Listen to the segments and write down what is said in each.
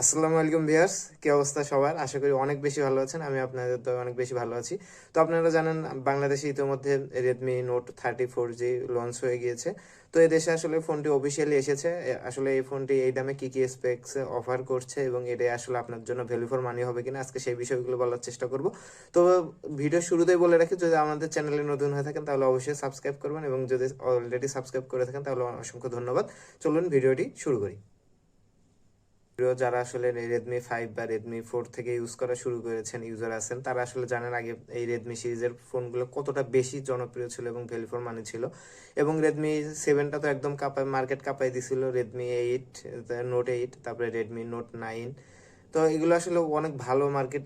আসসালামু আলাইকুম ভিউয়ার্স, কি অবস্থা সবার? আশা করি অনেক বেশি ভালো আছেন। আমি আপনাদের তো অনেক বেশি ভালো আছি। তো আপনারা জানেন বাংলাদেশে ইতিমধ্যে Redmi Note 30 4G লঞ্চ হয়ে গিয়েছে। তো এই দেশে আসলে ফোনটি অফিসিয়ালি এসেছে। আসলে এই ফোনটি এই দামে কি কি স্পেকস অফার করছে এবং এটা আসলে আপনার জন্য ভ্যালু ফর মানি হবে কিনা আজকে সেই বিষয়গুলো বলার চেষ্টা করব। তো ভিডিও শুরুতেই বলে রাখি, যদি আমাদের চ্যানেলে নতুন হয়ে থাকেন তাহলে অবশ্যই সাবস্ক্রাইব করবেন এবং যদি অলরেডি সাবস্ক্রাইব করে থাকেন তাহলে অসংখ্য ধন্যবাদ। চলুন ভিডিওটি শুরু করি। যারা আসলে রেডমি 5 বা রেডমি 4 থেকে ইউজ করা শুরু করেছেন, ইউজার আছেন, তারা আসলে জানেন আগে এই রেডমি সিরিজের ফোনগুলো কতটা বেশি জনপ্রিয় ছিল এবং ভ্যালু ফর মানি ছিল। এবং রেডমি 7টা তো একদম মার্কেট কাঁপাই দিছিল। রেডমি 8, নোট 8, তারপরে রেডমি নোট 9। তো এগুলো আসলে অনেক ভালো মার্কেট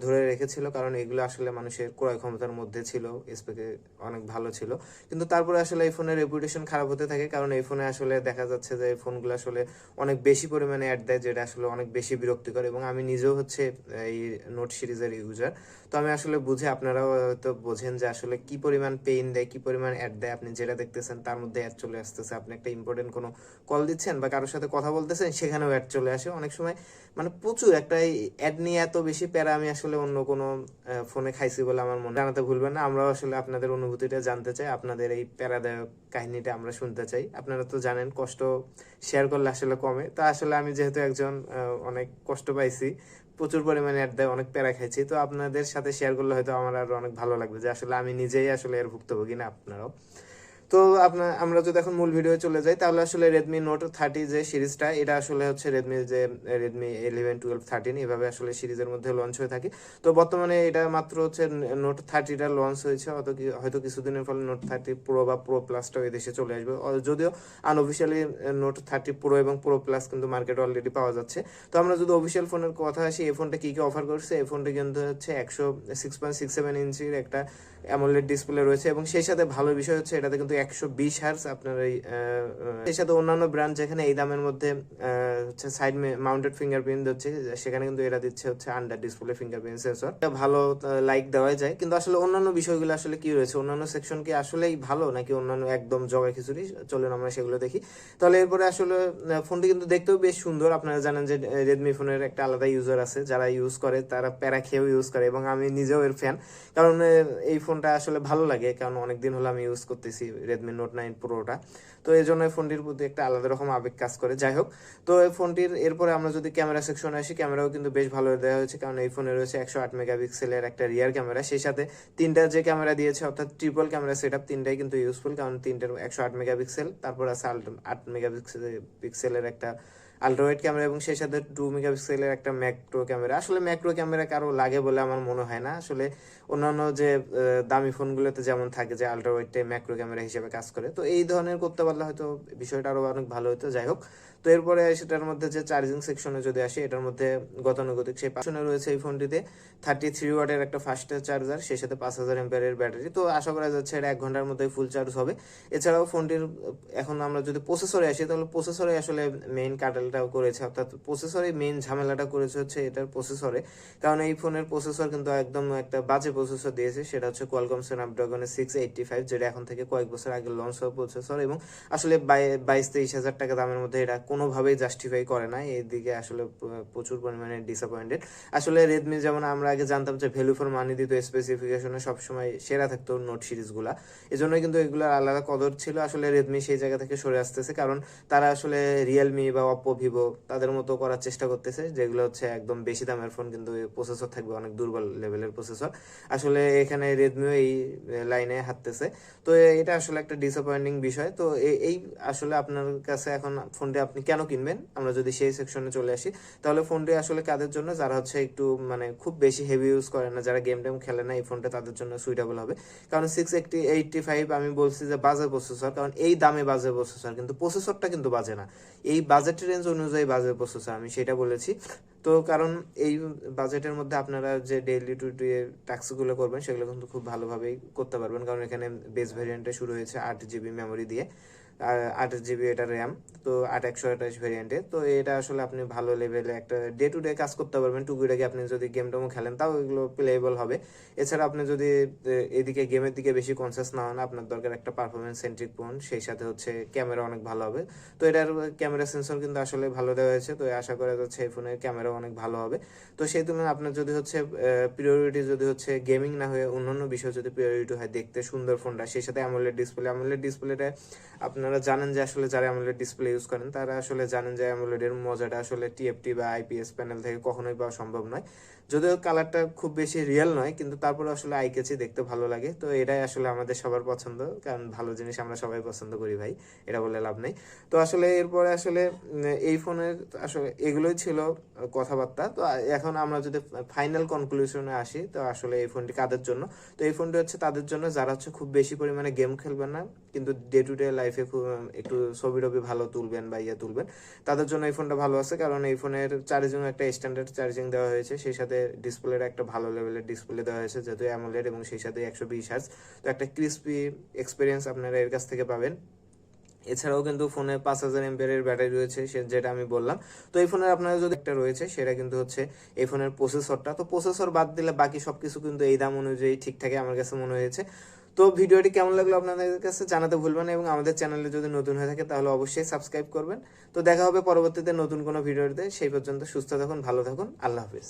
ধরে রেখেছিল, কারণ এগুলো আসলে মানুষের ক্রয় ক্ষমতার মধ্যে ছিল, স্পেকে অনেক ভালো ছিল। কিন্তু তারপরে আসলে এই ফোনের রেপুটেশন খারাপ হতে থাকে, কারণ এই ফোনে আসলে দেখা যাচ্ছে যে এই ফোনগুলো আসলে অনেক বেশি পরিমাণে অ্যাড দেয়, যেটা আসলে অনেক বেশি বিরক্তিকর। এবং আমি নিজেও হচ্ছে এই নোট সিরিজের ইউজার। তো আমি আসলে বুঝে, আপনারাও হয়তো বোঝেন যে আসলে কি পরিমাণ পেইন দেয়, কি পরিমাণ অ্যাড দেয়। আপনি যেটা দেখতেছেন তার মধ্যে অ্যাড চলে আসতেছে। আপনি একটা ইম্পর্টেন্ট কোনো কল দিচ্ছেন বা কারোর সাথে কথা বলতেছেন, সেখানেও অ্যাড চলে আসে অনেক সময়। মানে প্রচুর একটা অ্যাড নিয়ে এত বেশি প্যারা আমি আসলে অন্য কোনো ফোনে খাইছি বলে আমার মনে জানাতে ভুলবেন না। আমরাও আসলে আপনাদের অনুভূতিটা জানতে চাই, আপনাদের এই প্যারাদায়ক কাহিনীটা আমরা শুনতে চাই। আপনারা তো জানেন কষ্ট শেয়ার করলে আসলে কমে। তো আসলে আমি যেহেতু একজন অনেক কষ্ট পাইছি, প্রচুর পরিমাণে অ্যাড দেয়, অনেক প্যারা খাইছি, তো আপনাদের সাথে শেয়ার করলে হয়তো আমার আরো অনেক ভালো লাগবে যে আসলে আমি নিজেই আসলে এর ভুক্তভোগী না, আপনারাও। তো আমরা যদি এখন মূল ভিডিও চলে যাই, তাহলে আসলে রেডমি নোট 30 যে সিরিজটা, এটা আসলে হচ্ছে রেডমি 11, 12, 13 এভাবে আসলে সিরিজের মধ্যে লঞ্চ হয়ে থাকে। তো বর্তমানে এটা মাত্র হচ্ছে নোট 30টা লঞ্চ হয়েছে, হয়তো কিছুদিনের ফলে নোট 30 প্রো বা প্রো প্লাসটাও এদেশে চলে আসবে। যদিও আনঅফিসিয়ালি নোট 30 প্রো এবং প্রো প্লাস কিন্তু মার্কেটে অলরেডি পাওয়া যাচ্ছে। তো আমরা যদি অফিসিয়াল ফোনের কথা আসি, এই ফোনটা কি কি অফার করছে, এই ফোনটা কিন্তু হচ্ছে 6.67 ইঞ্চির অ্যামোলেড ডিসপ্লে রয়েছে, এবং সেই সাথে ভালো বিষয় হচ্ছে এটাতে কিন্তু 120 হার্জ আপনার এই সেই সাথে অন্যান্য ব্র্যান্ড যেখানে এই দামের মধ্যে হচ্ছে সাইড মাউন্টেড ফিঙ্গারপ্রিন্ট হচ্ছে, সেখানে কিন্তু এটা দিচ্ছে হচ্ছে আন্ডার ডিসপ্লে ফিঙ্গারপ্রিন্ট সেন্সর। ভালো লাইক দেওয়াই যায়, কিন্তু আসলে অন্যান্য বিষয়গুলো আসলে কি রয়েছে, অন্যান্য সেকশন কি আসলেই ভালো নাকি অন্যান্য একদম জগা খিচুড়ি, চলুন আমরা সেগুলো দেখি। তাহলে এরপরে আসলে ফোনটি কিন্তু দেখতেও বেশ সুন্দর। আপনারা জানেন যে রেডমি ফোনের একটা আলাদা ইউজার আছে, যারা ইউজ করে তারা প্যারা খেয়েও ইউজ করে, এবং আমি নিজেও এর ফ্যান। কারণ এই ফোনটা আসলে ভালো লাগে, কারণ অনেকদিন হলো আমি ইউজ করতেছি রেডমি নোট 9 প্রোটা। তো এই জন্য এই ফোনটির প্রতি একটা আলাদা রকম আবেগ কাজ করে। যাই হোক, তো এই ফোনটির এরপরে আমরা যদি ক্যামেরা সেকশনে আসি, ক্যামেরাও কিন্তু বেশ ভালো দেওয়া হয়েছে, কারণ এই ফোনে রয়েছে 108 মেগাপিক্সেলের একটা রিয়ার ক্যামেরা। সেই সাথে তিনটা যে ক্যামেরা দিয়েছে, অর্থাৎ ট্রিপল ক্যামেরা সেট আপ, তিনটাই কিন্তু ইউজফুল, কারণ তিনটার 108 মেগাপিক্সেল, তারপর আছে 8 মেগাপিক্সেলের একটা আলট্রাওয়াইড ক্যামেরা, এবং সেই সাথে 2 মেগাপিক্সেলের একটা ম্যাক্রো ক্যামেরা। আসলে ম্যাক্রো ক্যামেরা কারো লাগে বলে আমার মনে হয় না। আসলে অন্যান্য যে দামি ফোনগুলোতে যেমন থাকে যে আলট্রাওয়াইডটাই ম্যাক্রো ক্যামেরা হিসেবে কাজ করে, তো এই ধরনের করতে পারলে হয়তো বিষয়টা আরো অনেক ভালো হতো। যাই হোক, তো এরপরে সেটার মধ্যে যে চার্জিং সেকশনে যদি আসি, এটার মধ্যে গতানুগতিক সেই পাশনে রয়েছে এই ফোনটিতে 33 ওয়াটের একটা ফাস্ট চার্জার, সেই সাথে 5000 এমপিয়ারের ব্যাটারি। তো আশা করা যাচ্ছে এটা 1 ঘন্টার মধ্যে ফুল চার্জ হবে। এছাড়াও ফোনটির এখন আমরা যদি প্রসেসরে আসি, তাহলে প্রসেসরে আসলে মেইন কাটালটাও করেছে, অর্থাৎ প্রসেসরে মেইন ঝামেলাটা করেছে হচ্ছে এটার প্রসেসরে। কারণ এই ফোনের প্রসেসর কিন্তু একদম একটা বাজে প্রসেসর দিয়েছে, সেটা হচ্ছে কোয়ালকম স্ন্যাপড্রাগনের 685, যেটা এখন থেকে কয়েক বছর আগে লঞ্চ হওয়া প্রসেসর, এবং আসলে 22-23 হাজার টাকা দামের মধ্যে এটা কোনোভাবেই জাস্টিফাই করে না। এদিকে আসলে প্রচুর পরিমাণে ডিসঅ্যাপয়েন্টেড। আসলে রেডমি যেমন আমরা আগে জানতাম যে ভ্যালু ফর মানি দিত, স্পেসিফিকেশনে সবসময় সেরা থাকতো নোট সিরিজগুলা, এজন্যই কিন্তু এগুলোর আলাদা কদর ছিল। আসলে রেডমি সেই জায়গা থেকে সরে আসতেছে, কারণ তারা আসলে রিয়েলমি বা অপ্পো, ভিভো তাদের মতো করার চেষ্টা করতেছে, যেগুলো হচ্ছে একদম বেশি দামের ফোন, কিন্তু প্রসেসর থাকবে অনেক দুর্বল লেভেলের প্রসেসর। আসলে এখানে রেডমিও এই লাইনে হাঁটতেছে। তো এটা আসলে একটা ডিসঅ্যাপয়েন্টিং বিষয়। তো এই আসলে আপনার কাছে এখন ফোনটি আপনি কেন কিনবেন, আমরা যদি সেই সেকশনে চলে আসি, তাহলে ফোনটি আসলে কাদের জন্য, যারা হচ্ছে একটু মানে খুব বেশি হেভি ইউজ করে না, যারা গেম টেম খেলে না, এই ফোনটা তাদের জন্য সুইটেবল হবে। কারণ 685 আমি বলছি যে বাজে প্রসেসর, কারণ এই দামে বাজে প্রসেসর, কিন্তু প্রসেসরটা কিন্তু বাজে না, এই বাজেট রেঞ্জ অনুযায়ী বাজে প্রসেসর, আমি সেটা বলেছি। তো কারণ এই বাজেটের মধ্যে আপনারা যে ডেইলি টু ডে টাস্কগুলো করবেন, সেগুলো কিন্তু খুব ভালোভাবেই করতে পারবেন, কারণ এখানে বেস ভ্যারিয়েন্টে শুরু হয়েছে 8 জিবি মেমোরি দিয়ে। 8 GB এটা র্যাম, তো 8128 ভেরিয়েন্টে। তো এটা আসলে আপনি ভালো লেভেলে একটা ডে টু ডে কাজ করতে পারবেন, টুকিটাকি আপনি যদি গেম টেমও খেলেন তাও এগুলো প্লেয়েবল হবে। এছাড়া আপনি যদি এদিকে গেমের দিকে বেশি কনসিয়াস না হন, আপনার দরকার একটা পারফরমেন্স সেন্ট্রিক ফোন, সেই সাথে হচ্ছে ক্যামেরা অনেক ভালো হবে। তো এটার ক্যামেরা সেন্সর কিন্তু আসলে ভালো দেওয়া হয়েছে, তো আশা করা যাচ্ছে এই ফোনের ক্যামেরা অনেক ভালো হবে। তো সেই তুলনায় আপনার যদি হচ্ছে প্রিয়োরিটি যদি হচ্ছে গেমিং না হয়ে অন্যান্য বিষয় যদি প্রিয়োরিটি হয়, দেখতে সুন্দর ফোনটা, সেই সাথে অ্যামোলেড ডিসপ্লেটা আপনারা জানেন যে আসলে যারা অ্যামোলেড ডিসপ্লে ইউজ করেন তারা আসলে জানেন যে অ্যামোলেডের মজাটা আসলে টিএফটি বা আইপিএস প্যানেল থেকে কখনোই পাওয়া সম্ভব নয়। যদিও কালারটা খুব বেশি রিয়েল নয়, কিন্তু তারপরে আসলে আই ক্যাচি, দেখতে ভালো লাগে। তো এটাই আসলে আমাদের সবার পছন্দ, কারণ ভালো জিনিস আমরা সবাই পছন্দ করি ভাই, এটা বলে লাভ নেই। তো আসলে এরপরে আসলে এই ফোনের আসলে এগুলোই ছিল কথাবার্তা। তো এখন আমরা যদি ফাইনাল কনক্লুশনে আসি, তো আসলে এই ফোনটি কাদের জন্য? তো এই ফোনটি হচ্ছে তাদের জন্য যারা হচ্ছে খুব বেশি পরিমাণে গেম খেলবেন না, কিন্তু ডে টু ডে লাইফে খুব একটু ছবি টবি ভালো তুলবেন বা তুলবেন, তাদের জন্য এই ফোনটা ভালো আছে। কারণ এই ফোনের চার্জিং একটা স্ট্যান্ডার্ড চার্জিং দেওয়া হয়েছে, সেই সাথে ডিসপ্লের একটা ভালো লেভেলের ডিসপ্লে দেওয়া হয়েছে যেহেতু অ্যামোলেড, এবং সেই সাথে 120 Hz। তো একটা ক্রিস্পি এক্সপিরিয়েন্স আপনারা এর কাছ থেকে পাবেন। এছাড়াও কিন্তু ফোনে 5000 mAh ব্যাটারি রয়েছে, যেটা আমি বললাম। তো এই ফোনের আপনার যদি একটা রয়েছে, সেটা কিন্তু হচ্ছে এই ফোনের প্রসেসরটা। তো প্রসেসর বাদ দিলে বাকি সবকিছু কিন্তু এই দাম অনুযায়ী ঠিকঠাকই আমার কাছে মনে হয়েছে। তো ভিডিওটি কেমন লাগলো আপনাদের কাছে জানাতে ভুলবেন না, এবং আমাদের চ্যানেলে যদি নতুন হয়ে থাকে তাহলে অবশ্যই সাবস্ক্রাইব করবেন। তো দেখা হবে পরবর্তীতে নতুন কোনো ভিডিওতে, সেই পর্যন্ত সুস্থ থাকুন, ভালো থাকুন, আল্লাহ হাফিজ।